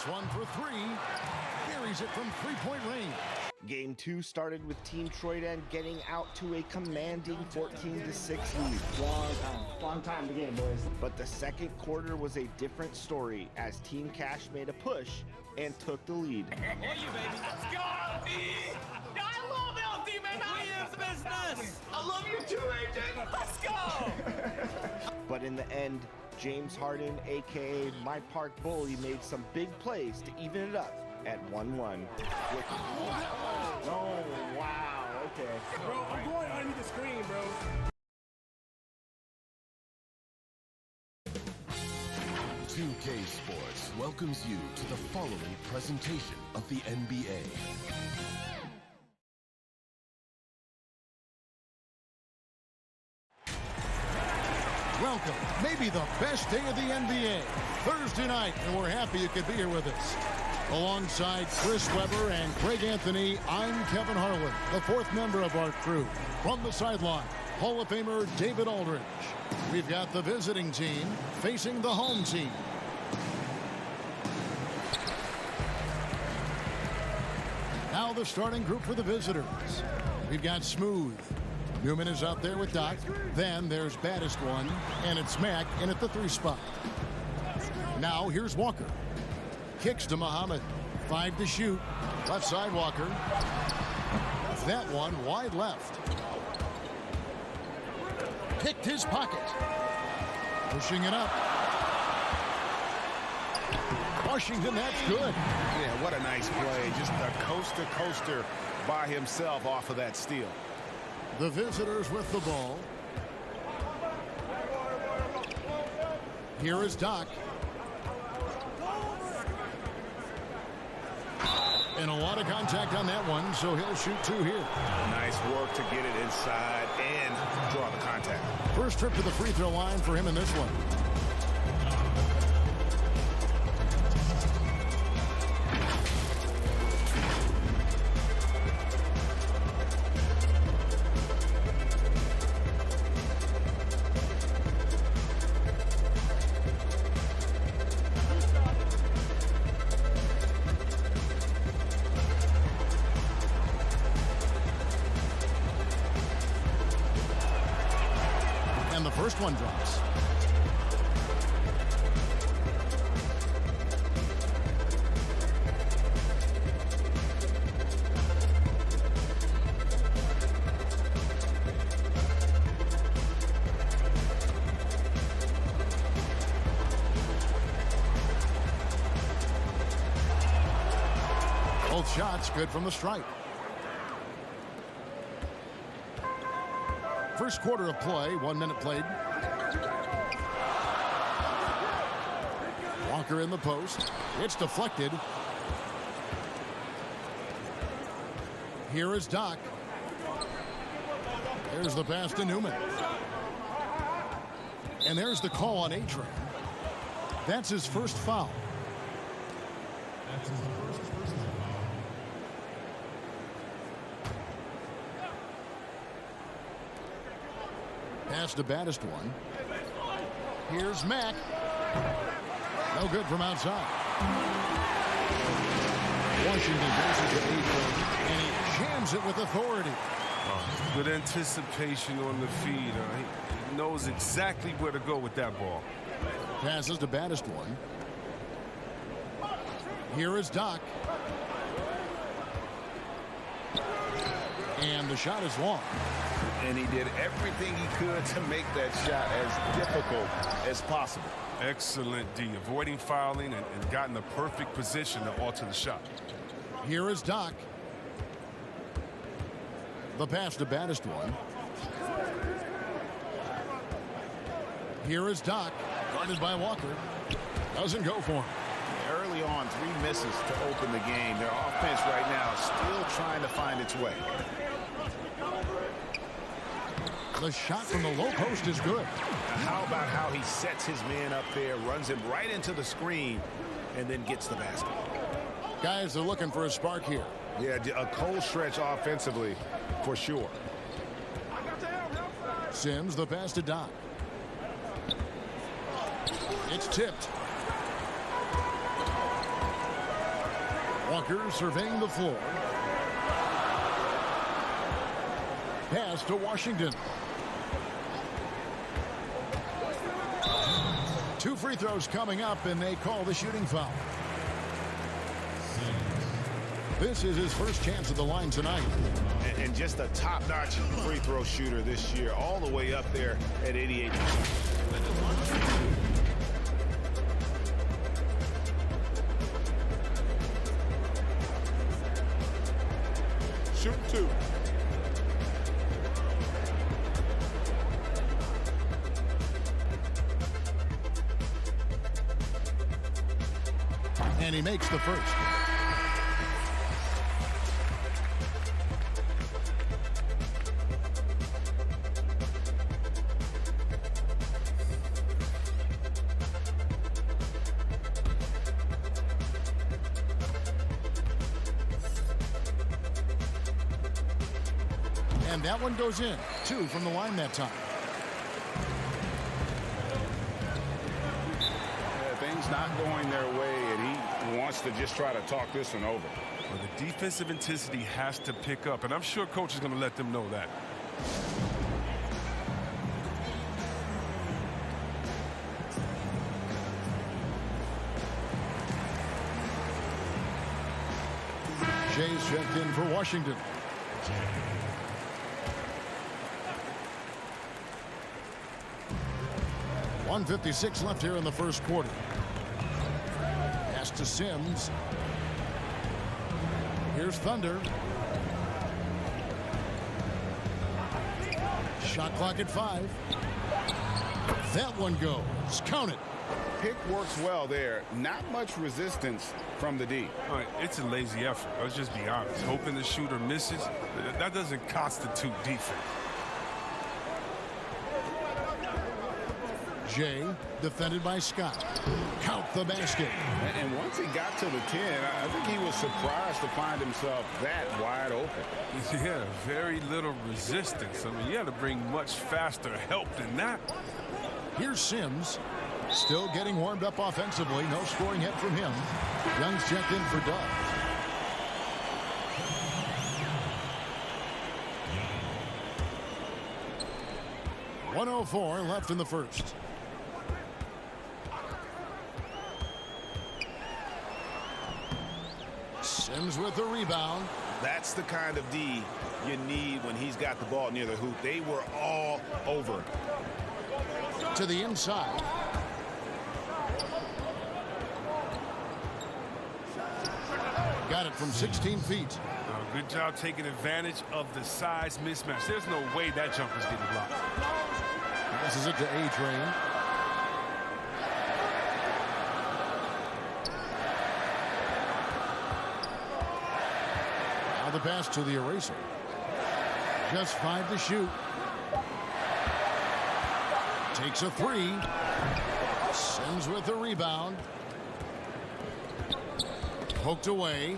this one for three. Carries it from three-point range. Game 2 started with Team Troyden getting out to a commanding 14-6 lead. Long time to game, boys. But the second quarter was a different story as Team Cash made a push and took the lead. Oh, you baby. Let's go, LD! I love LD, man. Williams business. I love you too, AJ. Let's go. But in the end, James Harden, a.k.a. My Park Bully, made some big plays to even it up at 1-1. Oh, wow. Okay. Bro, I'm going underneath the screen, bro. $2K Sports welcomes you to the following presentation of the NBA. Welcome, maybe the best day of the NBA. Thursday night, and we're happy you could be here with us. Alongside Chris Webber and Craig Anthony, I'm Kevin Harlan, the fourth member of our crew. From the sideline, Hall of Famer David Aldridge. We've got the visiting team facing the home team. Now the starting group for the visitors. We've got Smooth. Newman is out there with Doc. Then there's baddest one, and it's Mack in at the 3 spot. Now here's Walker. Kicks to Muhammad. 5 to shoot. Left side Walker. That one wide left. Picked his pocket. Pushing it up. Washington, that's good. Yeah, what a nice play. Just a coaster by himself off of that steal. The visitors with the ball. Here is Doc. And a lot of contact on that one, so he'll shoot 2 here. Nice work to get it inside and draw the contact. First trip to the free throw line for him in this one. And the first one drops. Both shots good from the stripe. First quarter of play, 1 minute played. Walker in the post. It's deflected. Here is Doc. There's the pass to Newman. And there's the call on A-Train. That's his first foul. Pass to baddest one. Here's Mack. No good from outside. Washington versus the A-Train, and he jams it with authority. Good anticipation on the feed. He knows exactly where to go with that ball. Passes to baddest one. Here is Doc. And the shot is long. And he did everything he could to make that shot as difficult as possible. Excellent D, avoiding fouling and got in the perfect position to alter the shot. Here is Doc. The pass to baddest one. Here is Doc, guarded by Walker. Doesn't go for him. Early on, 3 misses to open the game. Their offense right now is still trying to find its way. The shot from the low post is good. How about how he sets his man up there, runs him right into the screen, and then gets the basket. Guys are looking for a spark here. Yeah, a cold stretch offensively, for sure. Sims, the pass to Doc. It's tipped. Walker surveying the floor. Pass to Washington. 2 free throws coming up, and they call the shooting foul. This is his first chance at the line tonight. And just a top-notch free throw shooter this year, all the way up there at 88%. Shoot 2. And he makes the first. And that one goes in. 2 from the line that time. Things not going their way, and he wants to just try to talk this one over. Well, the defensive intensity has to pick up, and I'm sure coach is going to let them know that. Jay's checked in for Washington. .156 left here in the first quarter. Pass to Sims. Here's Thunder. Shot clock at 5. That one goes. Count it. Pick works well there. Not much resistance from the D. All right, it's a lazy effort. Let's just be honest. Hoping the shooter misses, that doesn't constitute defense. Jay, defended by Scott. Count the basket. And once he got to the 10, I think he was surprised to find himself that wide open. Yeah, very little resistance. I mean, you had to bring much faster help than that. Here's Sims. Still getting warmed up offensively. No scoring hit from him. Young's checked in for Dove. .104 left in the first. Sims with the rebound. That's the kind of D you need when he's got the ball near the hoop. They were all over it. To the inside. Got it from 16 feet. Good job taking advantage of the size mismatch. There's no way that jumper's getting blocked. Passes it to A-Train. Now the pass to the eraser. Just 5 to shoot. Takes a 3. Sims with the rebound. Poked away.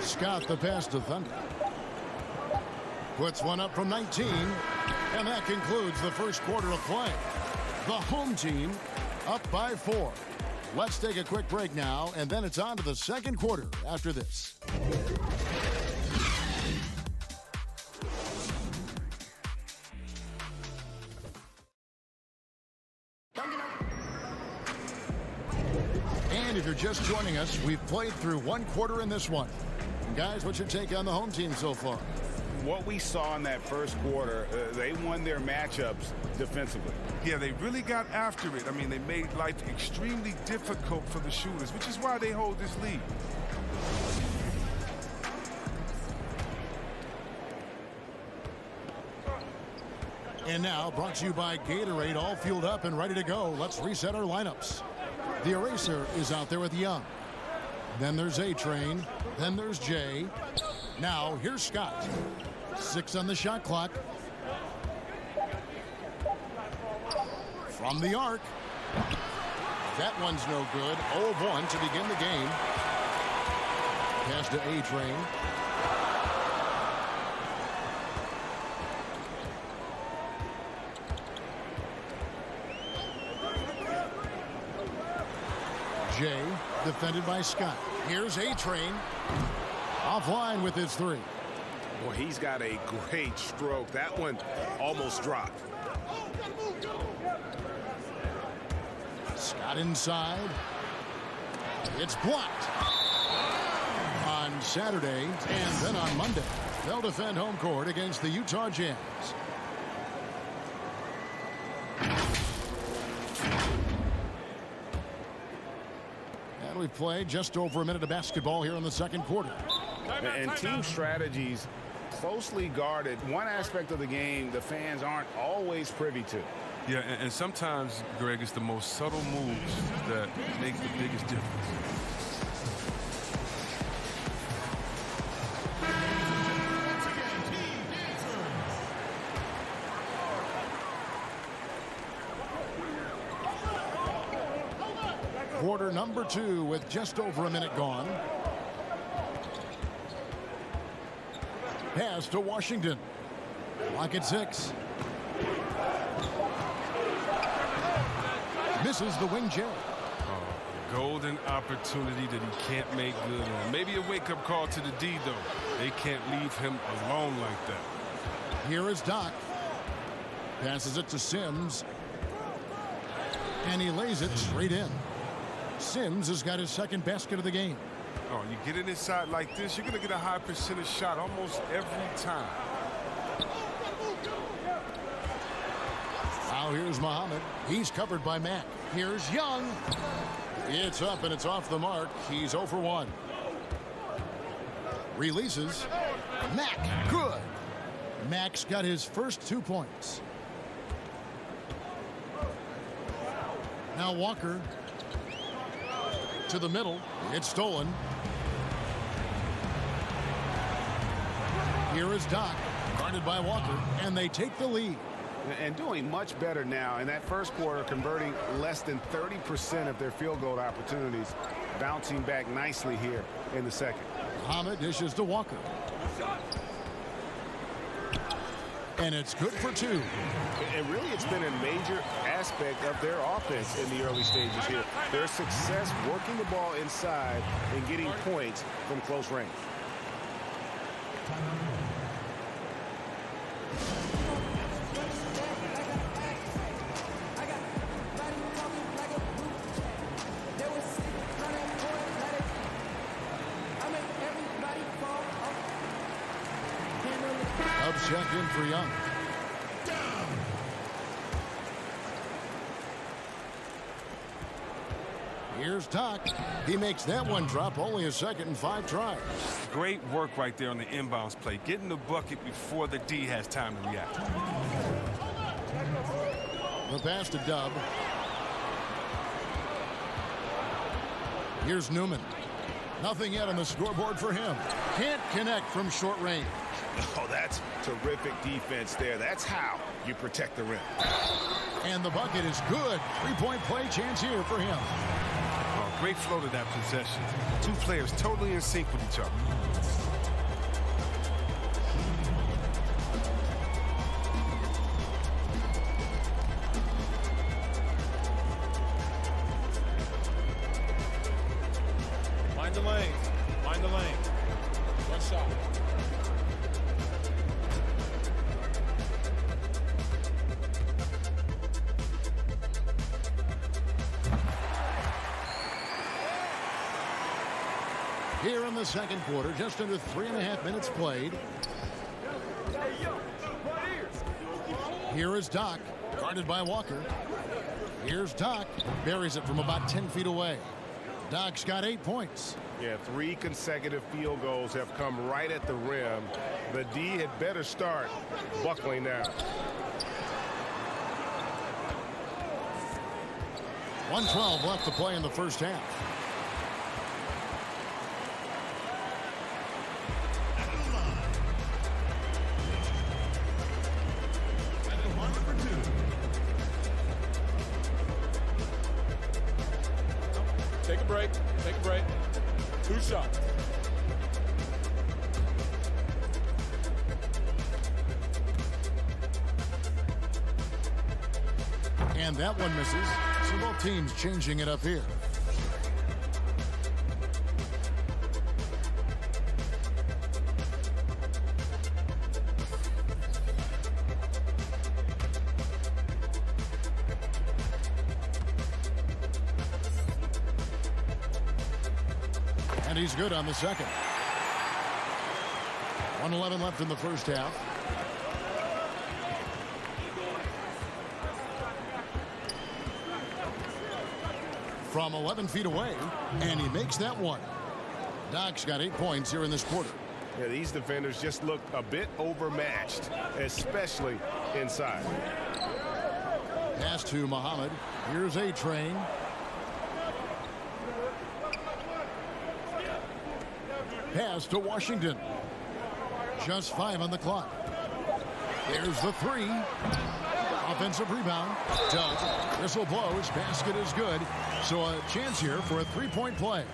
Scott the pass to Thunder. Puts one up from 19. And that concludes the first quarter of play. The home team up by 4. Let's take a quick break now, and then it's on to the second quarter after this. And if you're just joining us, we've played through one quarter in this one. And guys, what's your take on the home team so far? What we saw in that first quarter, they won their matchups defensively. Yeah, they really got after it. I mean, they made life extremely difficult for the shooters, which is why they hold this lead. And now, brought to you by Gatorade, all fueled up and ready to go. Let's reset our lineups. The eraser is out there with Young. Then there's A-Train. Then there's Jay. Now, here's Scott. 6 on the shot clock. From the arc. That one's no good. 0 of 1 to begin the game. Pass to A-Train. Jay defended by Scott. Here's A-Train. Offline with his three. Boy, he's got a great stroke. That one almost dropped. Scott inside. It's blocked. On Saturday and then on Monday, they'll defend home court against the Utah Jazz. And we've played just over a minute of basketball here in the second quarter. And team strategies closely guarded. One aspect of the game the fans aren't always privy to. Yeah, and sometimes, Greg, it's the most subtle moves that make the biggest difference. Quarter number 2 with just over a minute gone. Pass to Washington. Clock at 6. Misses the wing J. Golden opportunity that he can't make good on. Maybe a wake-up call to the D, though. They can't leave him alone like that. Here is Doc. Passes it to Sims. And he lays it straight in. Sims has got his second basket of the game. Oh, you get it inside like this, you're going to get a high percentage shot almost every time. Now here's Muhammad. He's covered by Mack. Here's Young. It's up and it's off the mark. He's 0 for 1. Releases. Mack. Good. Mack's got his first 2 points. Now Walker. To the middle. It's stolen. Here is Doc. Guarded by Walker. And they take the lead. And doing much better now in that first quarter, converting less than 30% of their field goal opportunities, bouncing back nicely here in the second. Muhammad dishes to Walker. And it's good for 2. And really, it's been a major aspect of their offense in the early stages here. Their success working the ball inside and getting points from close range. Check in for Young. Here's Doc. He makes that one drop. Only a second and 5 tries. Great work right there on the inbounds play. Getting the bucket before the D has time to react. The pass to Dub. Here's Newman. Nothing yet on the scoreboard for him. Can't connect from short range. Oh, that's terrific defense there. That's how you protect the rim. And the bucket is good. 3-point play chance here for him. Oh, great flow to that possession. 2 players totally in sync with each other. Mind the lane. Mind the lane. One shot. Here in the second quarter, just under 3.5 minutes played. Here is Doc, guarded by Walker. Here's Doc, buries it from about 10 feet away. Doc's got 8 points. Yeah, 3 consecutive field goals have come right at the rim. The D had better start buckling now. 1:12 left to play in the first half. Take a break. Take a break. 2 shots. And that one misses. So both teams changing it up here. And he's good on the second. 1:11 left in the first half. From 11 feet away, and he makes that one. Doc's got 8 points here in this quarter. Yeah, these defenders just looked a bit overmatched, especially inside. Pass to Muhammad. Here's A-Train. Pass to Washington. Just 5 on the clock. There's the 3. Offensive rebound. Dug. Whistle blows. Basket is good. So a chance here for a 3-point play.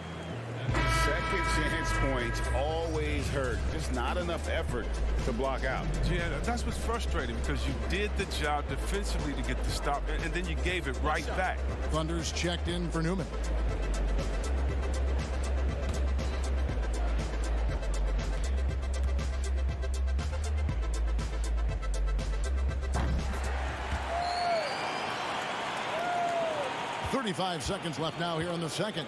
Second chance points always hurt. Just not enough effort to block out. Yeah, that's what's frustrating because you did the job defensively to get the stop, and then you gave it right back. Thunder's checked in for Newman. .35 seconds left now here in the second.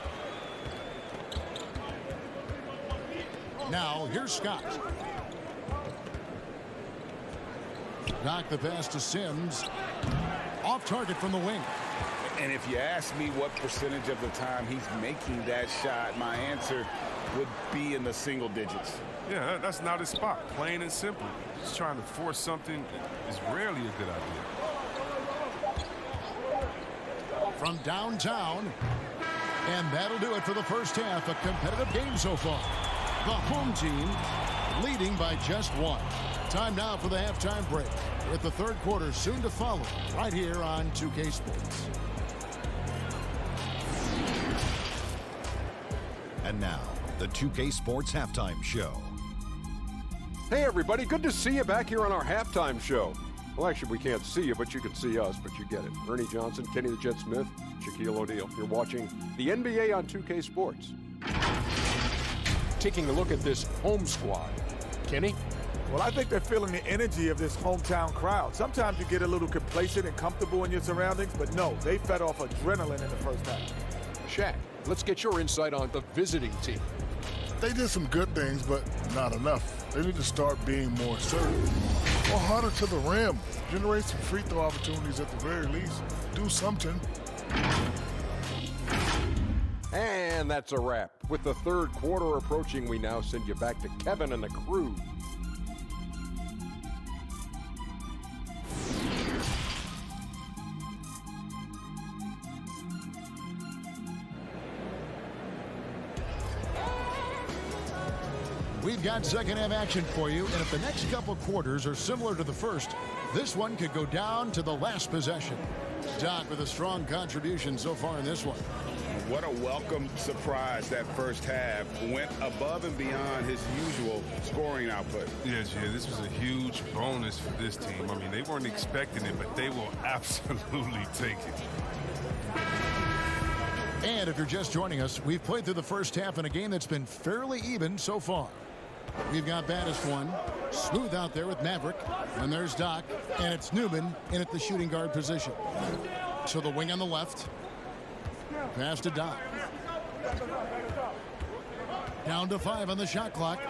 Now, here's Scott. Knock the pass to Sims. Off target from the wing. And if you ask me what percentage of the time he's making that shot, my answer would be in the single digits. Yeah, that's not his spot. Plain and simple. Just trying to force something is rarely a good idea. From downtown. And that'll do it for the first half. A competitive game so far. The home team leading by just 1. Time now for the halftime break, with the third quarter soon to follow right here on 2K Sports. And now, the 2K Sports Halftime Show. Hey, everybody. Good to see you back here on our halftime show. Well, actually, we can't see you, but you can see us, but you get it. Ernie Johnson, Kenny the Jet Smith, Shaquille O'Neal. You're watching the NBA on 2K Sports. Taking a look at this home squad. Kenny? Well, I think they're feeling the energy of this hometown crowd. Sometimes you get a little complacent and comfortable in your surroundings, but no, they fed off adrenaline in the first half. Shaq, let's get your insight on the visiting team. They did some good things, but not enough. They need to start being more assertive. Or harder to the rim. Generate some free throw opportunities at the very least. Do something. And that's a wrap. With the third quarter approaching, we now send you back to Kevin and the crew. We've got second half action for you, and if the next couple quarters are similar to the first, this one could go down to the last possession. Doc with a strong contribution so far in this one. What a welcome surprise that first half. Went above and beyond his usual scoring output. Yes, yeah, this was a huge bonus for this team. I mean, they weren't expecting it, but they will absolutely take it. And if you're just joining us, we've played through the first half in a game that's been fairly even so far. We've got baddest one. Smooth out there with Maverick. And there's Doc. And it's Newman in at the shooting guard position. So the wing on the left. Pass to Doc. Down to 5 on the shot clock.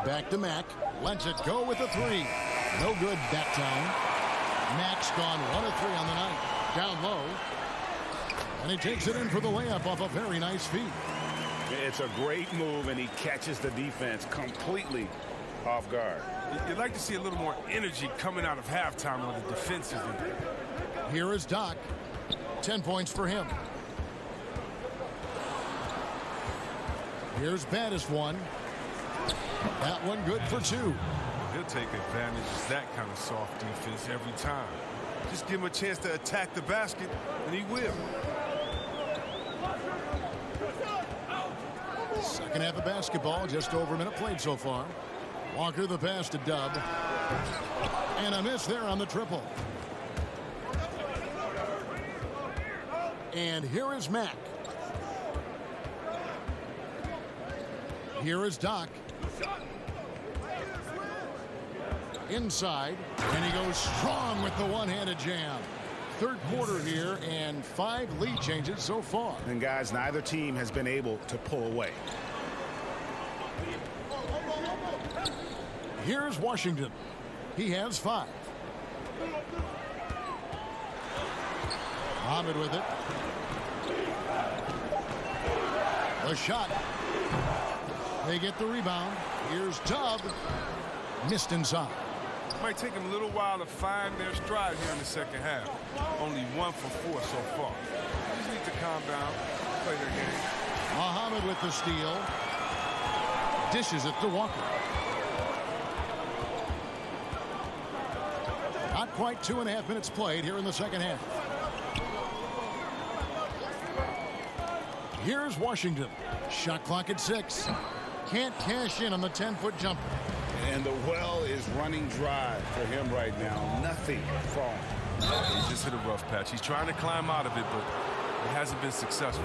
Back to Mack. Lets it go with a 3. No good that time. Mack's gone 1 of 3 on the night. Down low. And he takes it in for the layup off a very nice feed. It's a great move, and he catches the defense completely off guard. You'd like to see a little more energy coming out of halftime on the defensive end. Here is Doc. 10 points for him. Here's baddest one. That one good for 2. He'll take advantage of that kind of soft defense every time. Just give him a chance to attack the basket, and he will. Second half of basketball, just over a minute played so far. Walker the pass to Dub. And a miss there on the triple. And here is Mack. Here is Doc. Inside. And he goes strong with the one-handed jam. third quarter here and 5 lead changes so far. And guys, neither team has been able to pull away. Here's Washington. He has 5. Muhammad with it. The shot. They get the rebound. Here's Tubb. Missed inside. Might take them a little while to find their stride here in the second half. Only 1 for 4 so far. They just need to calm down, play their game. Muhammad with the steal. Dishes it to Walker. Not quite 2.5 minutes played here in the second half. Here's Washington. Shot clock at 6. Can't cash in on the 10-foot jumper. And the well is running dry for him right now. Nothing falling. He just hit a rough patch. He's trying to climb out of it, but it hasn't been successful.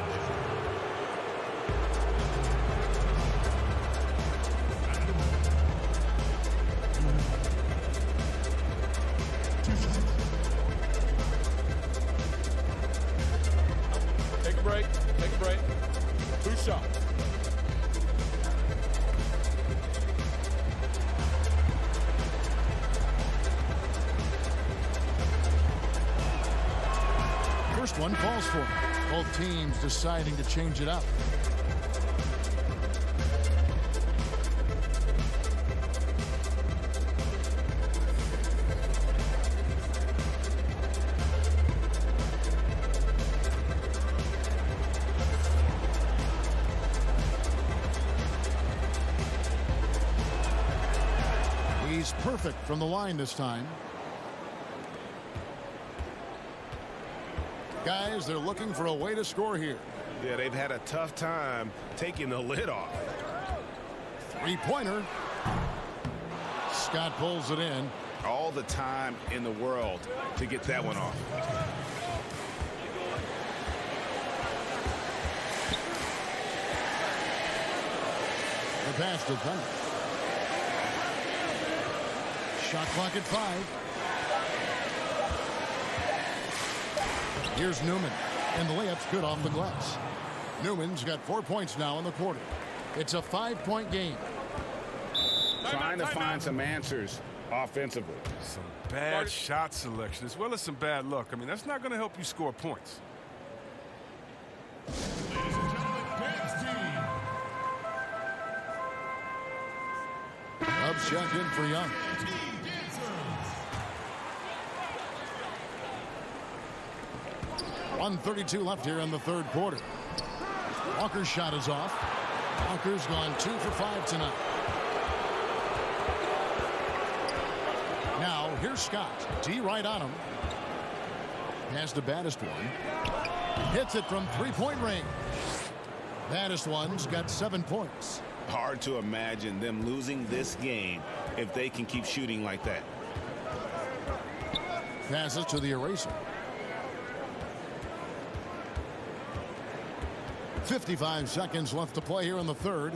Take a break. Take a break. 2 shots. First one falls for him. Both teams deciding to change it up. He's perfect from the line this time. Guys, they're looking for a way to score here. Yeah, they've had a tough time taking the lid off. 3-pointer. Scott pulls it in. All the time in the world to get that one off. The pass to Thunder. Shot clock at 5. Here's Newman, and the layup's good off the glass. Newman's got 4 points now in the quarter. It's a 5-point game. Trying to find some answers offensively. Some bad shot selection as well as some bad luck. I mean, that's not going to help you score points. Tubbs check in for Young. .132 left here in the third quarter. Walker's shot is off. Walker's gone 2 for 5 tonight. Now here's Scott. D right on him. Pass to Baddest one. Hits it from 3-point range. Baddest one's got 7 points. Hard to imagine them losing this game if they can keep shooting like that. Passes to the eraser. 55 seconds left to play here in the third.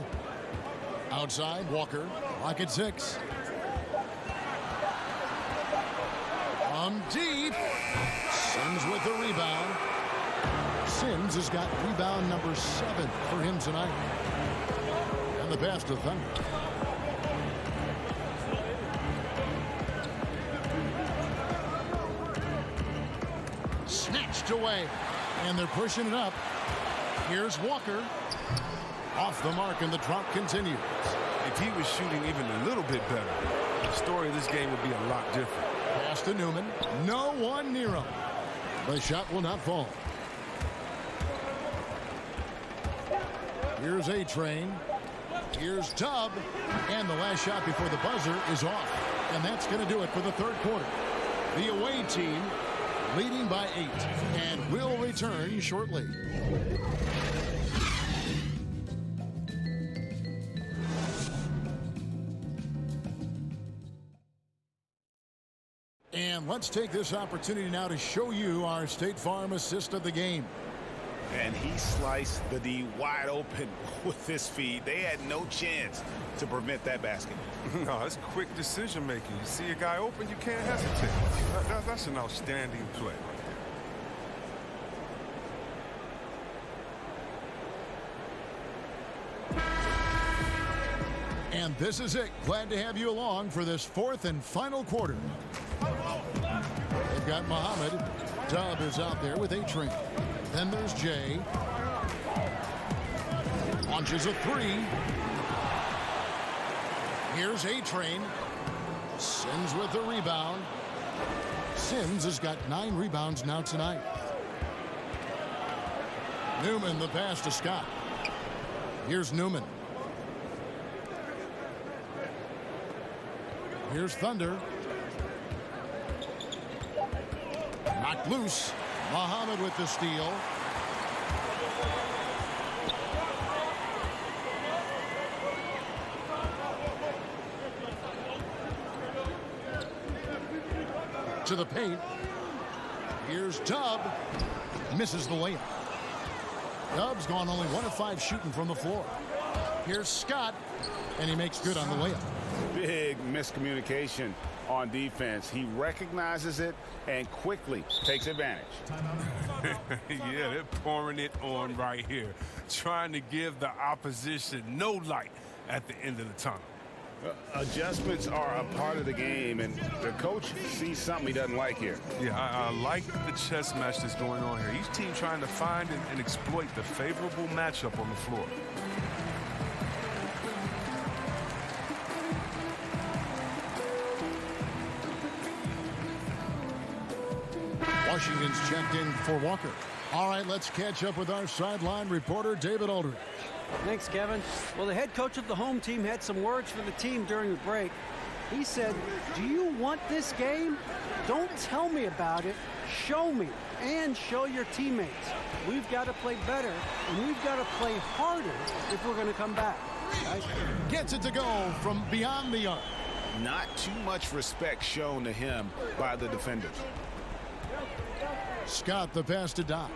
Outside, Walker. Clock at 6. From deep. Sims with the rebound. Sims has got rebound number 7 for him tonight. And the pass to Thunder. Snatched away. And they're pushing it up. Here's Walker. Off the mark, and the drop continues. If he was shooting even a little bit better, the story of this game would be a lot different. Pass to Newman. No one near him. The shot will not fall. Here's A-Train. Here's Tubb. And the last shot before the buzzer is off. And that's going to do it for the third quarter. The away team leading by 8 and will return shortly. And let's take this opportunity now to show you our State Farm assist of the game. And he sliced the D wide open with this feed. They had no chance to prevent that basket. No, it's quick decision making. You see a guy open, you can't hesitate. That's an outstanding play. And this is it. Glad to have you along for this fourth and final quarter. They've got Muhammad. Dub is out there with A-Train. Then there's Jay. Launches a three. Here's A-Train. Sims with the rebound. Sims has got 9 rebounds now tonight. Newman, the pass to Scott. Here's Newman. Here's Thunder. Knocked loose. Muhammad with the steal. To the paint. Here's Dub. Misses the layup. Dub's gone only 1 of 5 shooting from the floor. Here's Scott, and he makes good on the layup. Big miscommunication on defense. He recognizes it and quickly takes advantage. Yeah, they're pouring it on right here, trying to give the opposition no light at the end of the tunnel. Adjustments are a part of the game, and the coach sees something he doesn't like here. Yeah, I like the chess match that's going on here. Each team trying to find and exploit the favorable matchup on the floor. Washington's checked in for Walker. All right, let's catch up with our sideline reporter, David Aldridge. Thanks, Kevin. Well, the head coach of the home team had some words for the team during the break. He said, "Do you want this game? Don't tell me about it. Show me and show your teammates. We've got to play better, and we've got to play harder if we're going to come back." Guys. Gets it to go from beyond the arc. Not too much respect shown to him by the defenders. Scott, the pass to Doc.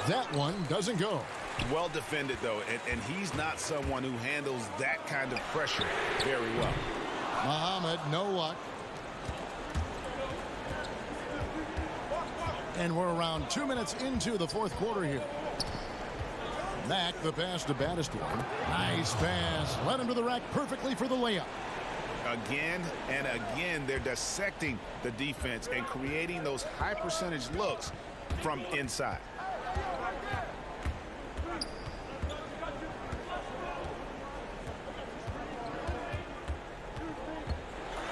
That one doesn't go. Well defended, though, and he's not someone who handles that kind of pressure very well. Muhammad, no luck. And we're around 2 minutes into the fourth quarter here. Mack, the pass to Battistone. Nice pass. Led him to the rack perfectly for the layup. Again and again, they're dissecting the defense and creating those high percentage looks from inside.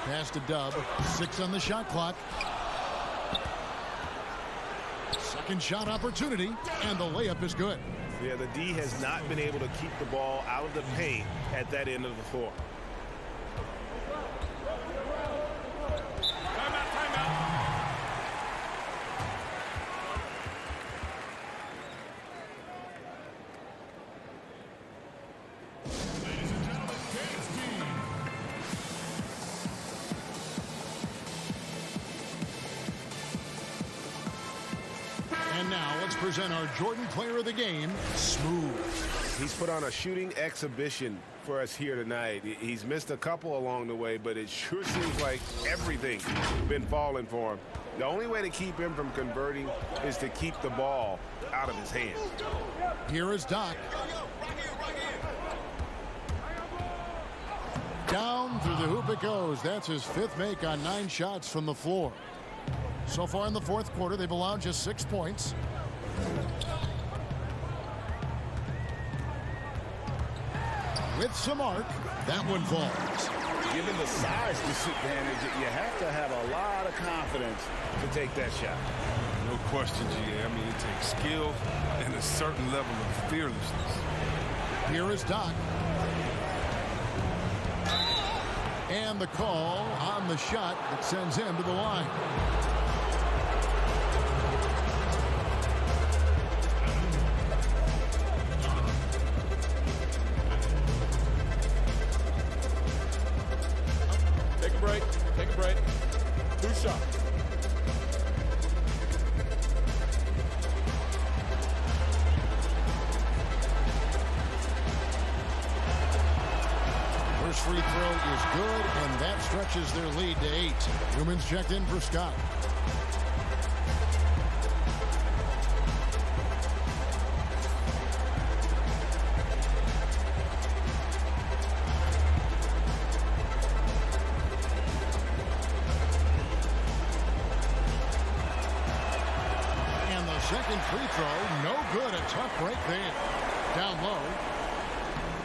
Pass to Dub. 6 on the shot clock. Second shot opportunity, and the layup is good. Yeah, the D has not been able to keep the ball out of the paint at that end of the floor. And now let's present our Jordan Player of the Game, Smooth. He's put on a shooting exhibition for us here tonight. He's missed a couple along the way, but it sure seems like everything's been falling for him. The only way to keep him from converting is to keep the ball out of his hands. Here is Doc. Down through the hoop it goes. That's his 5th make on 9 shots from the floor. So far in the fourth quarter, they've allowed just 6 points. With some arc, that one falls. Given the size disadvantage, you have to have a lot of confidence to take that shot. No question, GA. I mean, it takes skill and a certain level of fearlessness. Here is Doc. And the call on the shot that sends him to the line. Take a break. Take a break. 2 shots. First free throw is good, and that stretches their lead to 8. Newman's checked in for Scott. second free throw. No good. A tough break there. Down low.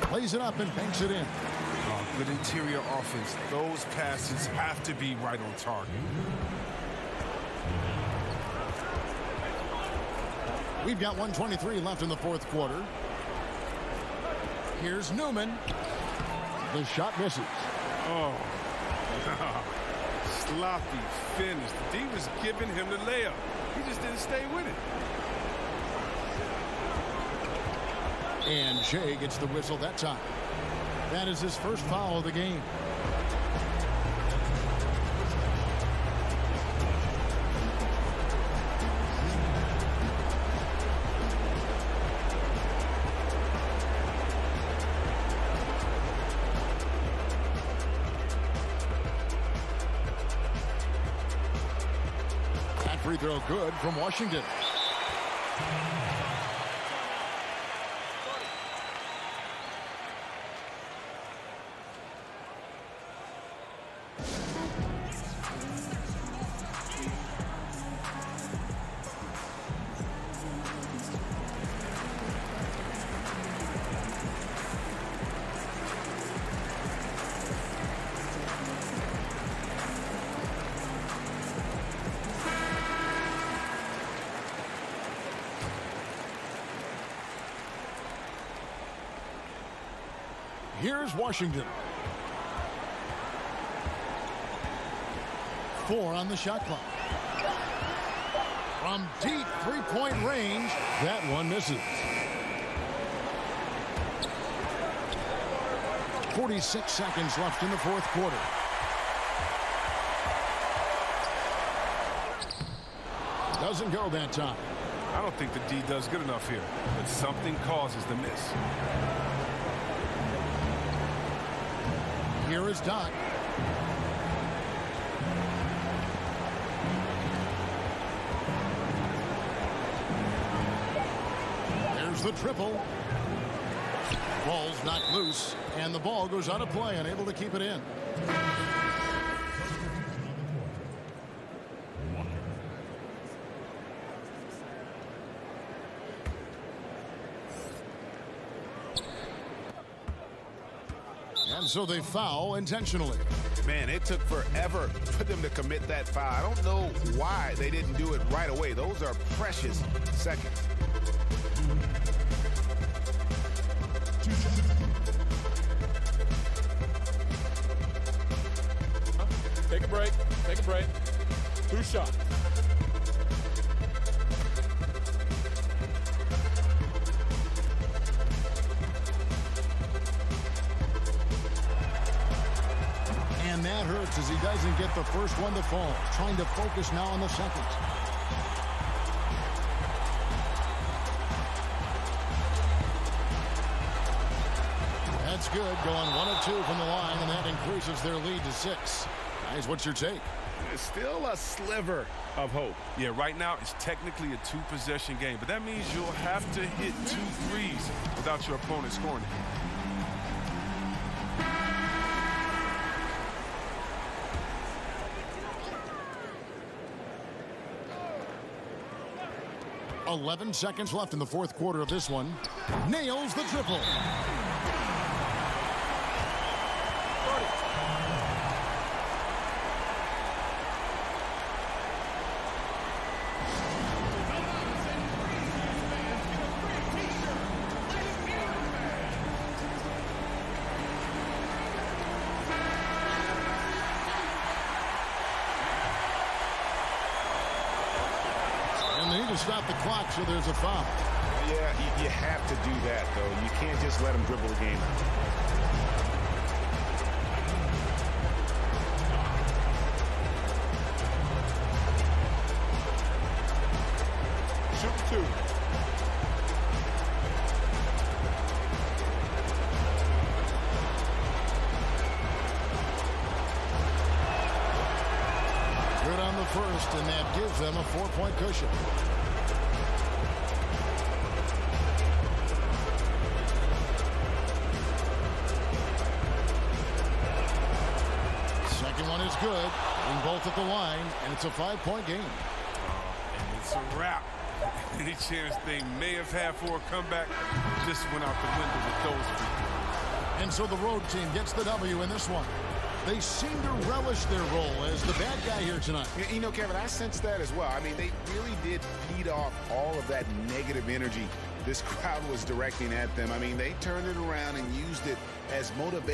Plays it up and banks it in. Oh, good interior offense. Those passes have to be right on target. We've got 1:23 left in the fourth quarter. Here's Newman. The shot misses. Oh, sloppy finish. The D was giving him the layup. He just didn't stay with it. And Shea gets the whistle that time. That is his first foul of the game. That free throw good from Washington. Here's Washington. 4 on the shot clock. From deep three-point range, that one misses. 46 seconds left in the fourth quarter. Doesn't go that time. I don't think the D does good enough here, but something causes the miss. Here is Doc. There's the triple. Ball's knocked loose, and the ball goes out of play, unable to keep it in. And so they foul intentionally. Man, it took forever for them to commit that foul. I don't know why they didn't do it right away. Those are precious seconds. Take a break. Take a break. 2 shots. And that hurts as he doesn't get the first one to fall. Trying to focus now on the second. That's good. Going 1 of 2 from the line, and that increases their lead to 6. Guys, what's your take? It's still a sliver of hope. Yeah, right now it's technically a 2-possession game, but that means you'll have to hit 2 threes without your opponent scoring. 11 seconds left in the fourth quarter of this one. Nails the triple. To stop the clock, so there's a foul. Yeah, you have to do that, though. You can't just let him dribble the game out. Shoot 2. Good on the first, and that gives them a 4-point cushion. Second one is good. Being both at the line, and it's a 5-point game. And it's a wrap. Any chance they may have had for a comeback just went out the window with those people. And so the road team gets the W in this one. They seem to relish their role as the bad guy here tonight. You know, Kevin, I sense that as well. I mean, they really did feed off all of that negative energy this crowd was directing at them. I mean, they turned it around and used it as motivation.